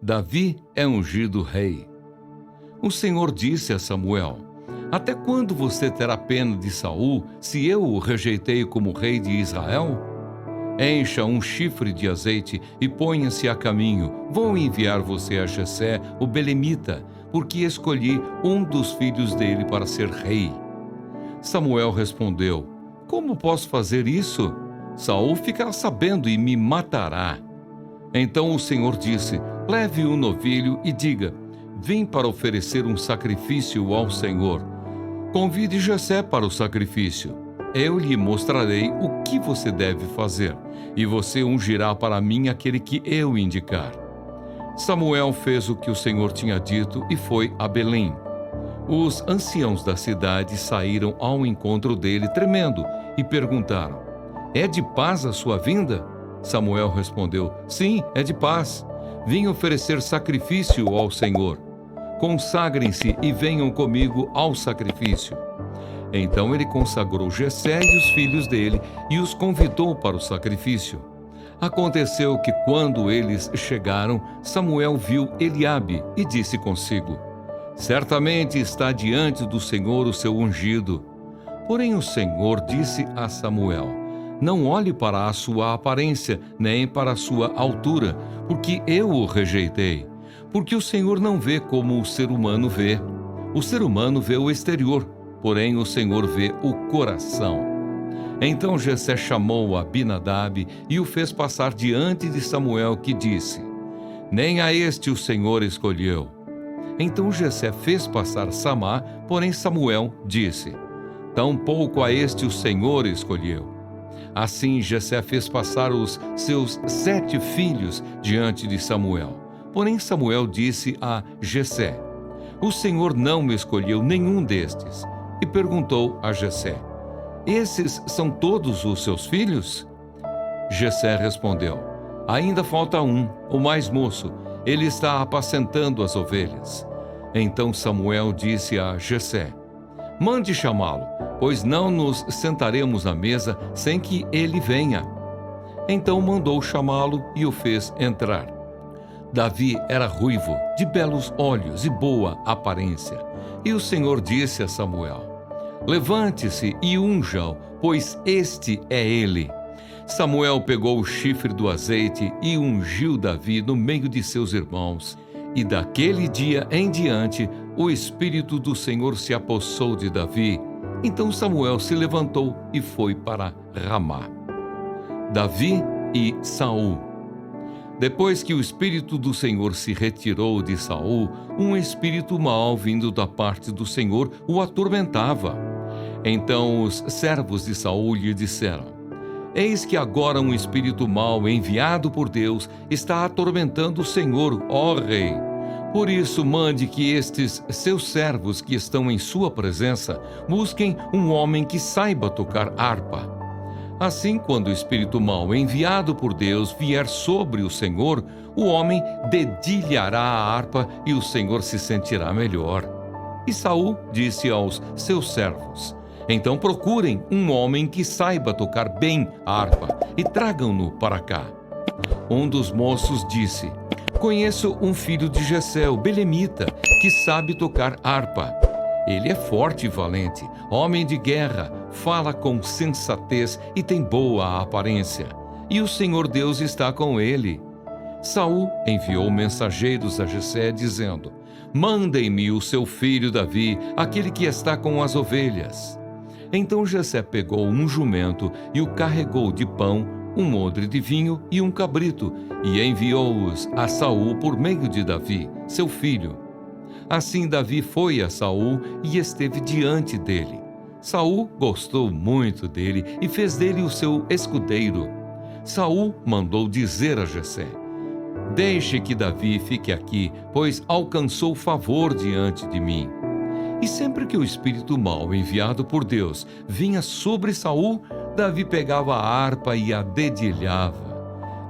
Davi é ungido rei. O Senhor disse a Samuel: Até quando você terá pena de Saul, se eu o rejeitei como rei de Israel? Encha um chifre de azeite e ponha-se a caminho. Vou enviar você a Jessé, o belemita, porque escolhi um dos filhos dele para ser rei. Samuel respondeu: Como posso fazer isso? Saul ficará sabendo e me matará. Então o Senhor disse: Leve um novilho e diga: Vim para oferecer um sacrifício ao Senhor. Convide Jessé para o sacrifício. Eu lhe mostrarei o que você deve fazer, e você ungirá para mim aquele que eu indicar. Samuel fez o que o Senhor tinha dito e foi a Belém. Os anciãos da cidade saíram ao encontro dele tremendo e perguntaram: É de paz a sua vinda? Samuel respondeu: Sim, é de paz. Vim oferecer sacrifício ao Senhor. Consagrem-se e venham comigo ao sacrifício. Então ele consagrou Jessé e os filhos dele e os convidou para o sacrifício. Aconteceu que quando eles chegaram, Samuel viu Eliabe e disse consigo: Certamente está diante do Senhor o seu ungido. Porém o Senhor disse a Samuel: Não olhe para a sua aparência, nem para a sua altura, porque eu o rejeitei. Porque o Senhor não vê como o ser humano vê. O ser humano vê o exterior, porém o Senhor vê o coração. Então Jessé chamou Abinadab e o fez passar diante de Samuel, que disse: Nem a este o Senhor escolheu. Então Jessé fez passar Samá, porém Samuel disse: Tampouco a este o Senhor escolheu. Assim Jessé fez passar os seus 7 filhos diante de Samuel. Porém Samuel disse a Jessé: O Senhor não me escolheu nenhum destes. E perguntou a Jessé: Esses são todos os seus filhos? Jessé respondeu: Ainda falta um, o mais moço. Ele está apacentando as ovelhas. Então Samuel disse a Jessé: Mande chamá-lo, pois não nos sentaremos à mesa sem que ele venha. Então mandou chamá-lo e o fez entrar. Davi era ruivo, de belos olhos e boa aparência. E o Senhor disse a Samuel: Levante-se e unja-o, pois este é ele. Samuel pegou o chifre do azeite e ungiu Davi no meio de seus irmãos. E daquele dia em diante, o Espírito do Senhor se apossou de Davi. Então Samuel se levantou e foi para Ramá. Davi e Saul. Depois que o Espírito do Senhor se retirou de Saul, um espírito mau vindo da parte do Senhor o atormentava. Então os servos de Saul lhe disseram: Eis que agora um espírito mau enviado por Deus está atormentando o Senhor, ó rei. Por isso mande que estes seus servos que estão em sua presença busquem um homem que saiba tocar harpa. Assim, quando o espírito mau enviado por Deus vier sobre o Senhor, o homem dedilhará a harpa e o Senhor se sentirá melhor. E Saul disse aos seus servos: Então procurem um homem que saiba tocar bem a harpa e tragam-no para cá. Um dos moços disse: Conheço um filho de Jessé, o belemita, que sabe tocar harpa. Ele é forte e valente, homem de guerra, fala com sensatez e tem boa aparência. E o Senhor Deus está com ele. Saul enviou mensageiros a Jessé, dizendo: Mandem-me o seu filho Davi, aquele que está com as ovelhas. Então Jessé pegou um jumento e o carregou de pão, um odre de vinho e um cabrito, e enviou-os a Saul por meio de Davi, seu filho. Assim Davi foi a Saul e esteve diante dele. Saul gostou muito dele e fez dele o seu escudeiro. Saul mandou dizer a Jessé: Deixe que Davi fique aqui, pois alcançou favor diante de mim. E sempre que o espírito mau enviado por Deus vinha sobre Saul, Davi pegava a harpa e a dedilhava.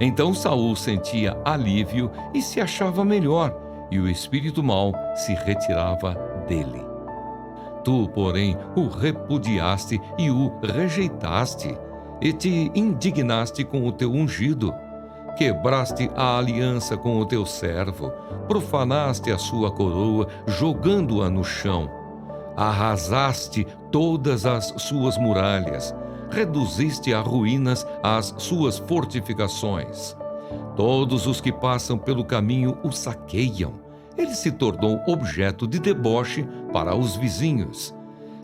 Então Saul sentia alívio e se achava melhor, e o espírito mau se retirava dele. Tu, porém, o repudiaste e o rejeitaste, e te indignaste com o teu ungido. Quebraste a aliança com o teu servo, profanaste a sua coroa, jogando-a no chão. Arrasaste todas as suas muralhas, reduziste a ruínas as suas fortificações. Todos os que passam pelo caminho o saqueiam. Ele se tornou objeto de deboche para os vizinhos.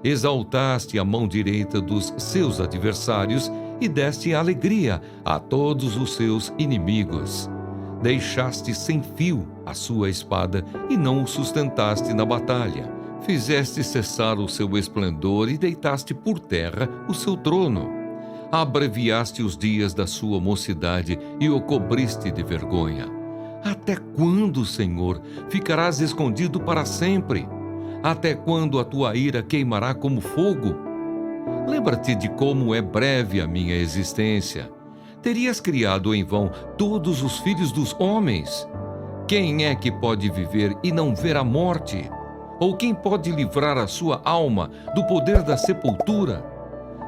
Exaltaste a mão direita dos seus adversários e deste alegria a todos os seus inimigos. Deixaste sem fio a sua espada e não o sustentaste na batalha. Fizeste cessar o seu esplendor e deitaste por terra o seu trono. Abreviaste os dias da sua mocidade e o cobriste de vergonha. Até quando, Senhor, ficarás escondido para sempre? Até quando a tua ira queimará como fogo? Lembra-te de como é breve a minha existência. Terias criado em vão todos os filhos dos homens. Quem é que pode viver e não ver a morte? Ou quem pode livrar a sua alma do poder da sepultura?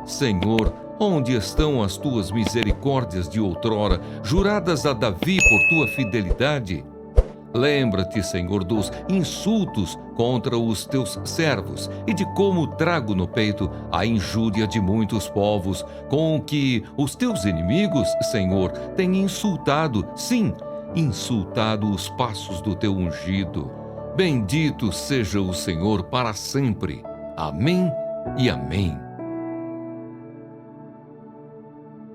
Senhor, onde estão as tuas misericórdias de outrora, juradas a Davi por tua fidelidade? Lembra-te, Senhor, dos insultos contra os teus servos e de como trago no peito a injúria de muitos povos, com que os teus inimigos, Senhor, têm insultado, sim, insultado os passos do teu ungido. Bendito seja o Senhor para sempre. Amém e amém.